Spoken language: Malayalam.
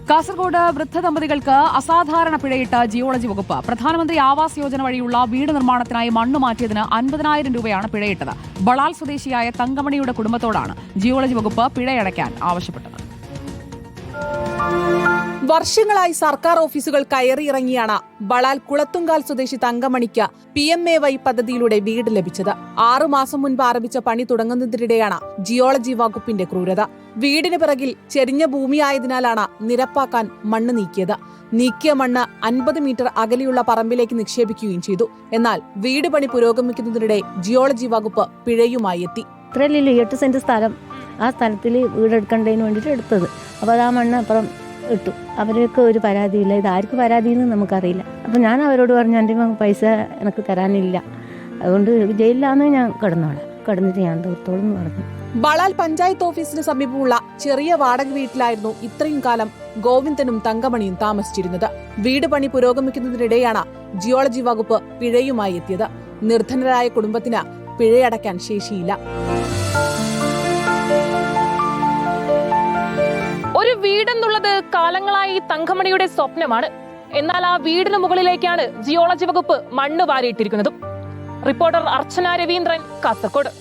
കാസർഗോഡ് വൃദ്ധ ദമ്പതികൾക്ക് അസാധാരണ പിഴയിട്ട ജിയോളജി വകുപ്പ്. പ്രധാനമന്ത്രി ആവാസ് യോജന വഴിയുള്ള വീട് നിർമ്മാണത്തിനായി മണ്ണ് മാറ്റിയതിന് 50,000 രൂപയാണ് പിഴയിട്ടത്. ബളാൽ സ്വദേശിയായ തങ്കമണിയുടെ കുടുംബത്തോടാണ് ജിയോളജി വകുപ്പ് പിഴയടയ്ക്കാൻ ആവശ്യപ്പെട്ടത്. വർഷങ്ങളായി സർക്കാർ ഓഫീസുകൾ കയറിയിറങ്ങിയാണ് ബളാൽ കുളത്തുങ്കാൽ സ്വദേശി തങ്കമണിക്ക് PMAY പദ്ധതിയിലൂടെ വീട് ലഭിച്ചത്. 6 മാസം മുൻപ് ആരംഭിച്ച പണി തുടങ്ങുന്നതിനിടെയാണ് ജിയോളജി വകുപ്പിന്റെ ക്രൂരത. വീടിന് പിറകിൽ ചെരിഞ്ഞ ഭൂമിയായതിനാലാണ് നിരപ്പാക്കാൻ മണ്ണ് നീക്കിയത്. നീക്കിയ മണ്ണ് 50 മീറ്റർ അകലെയുള്ള പറമ്പിലേക്ക് നിക്ഷേപിക്കുകയും ചെയ്തു. എന്നാൽ വീട് പണി പുരോഗമിക്കുന്നതിനിടെ ജിയോളജി വകുപ്പ് പിഴയുമായി എത്തി. 8 സെന്റ് സ്ഥലം, ആ സ്ഥലത്തിൽ വീടെടുക്കേണ്ടതിന് വേണ്ടിയിട്ട് എടുത്തത്. അപ്പോൾ ആ മണ്ണ് അപ്പുറം ഇട്ടു. അവർക്ക് ഒരു പരാതിയില്ല, ഇതാർക്ക് പരാതിയെന്ന് നമുക്കറിയില്ല. അപ്പോൾ ഞാൻ അവരോട് പറഞ്ഞു, എൻ്റെ പൈസ എനിക്ക് തരാനില്ല, അതുകൊണ്ട് ജയിലിലാന്ന് ഞാൻ കിടന്നിട്ട് ഞാൻ തീർത്തോളം എന്ന് പറഞ്ഞു. ബളാൽ പഞ്ചായത്ത് ഓഫീസിന് സമീപമുള്ള ചെറിയ വാടക വീട്ടിലായിരുന്നു ഇത്രയും കാലം ഗോവിന്ദനും തങ്കമണിയും താമസിച്ചിരുന്നത്. വീട് പണി പുരോഗമിക്കുന്നതിനിടെയാണ് ജിയോളജി വകുപ്പ് പിഴയുമായി എത്തിയത്. നിർധനരായ കുടുംബത്തിന് പിഴയടയ്ക്കാൻ ശേഷിയില്ല. ഒരു വീടെന്നുള്ളത് കാലങ്ങളായി തങ്കമണിയുടെ സ്വപ്നമാണ്. എന്നാൽ ആ വീടിന് മുകളിലേക്കാണ് ജിയോളജി വകുപ്പ് മണ്ണ് വാരിയിട്ടിരിക്കുന്നതും. റിപ്പോർട്ടർ അർച്ചന രവീന്ദ്രൻ, കാസർഗോഡ്.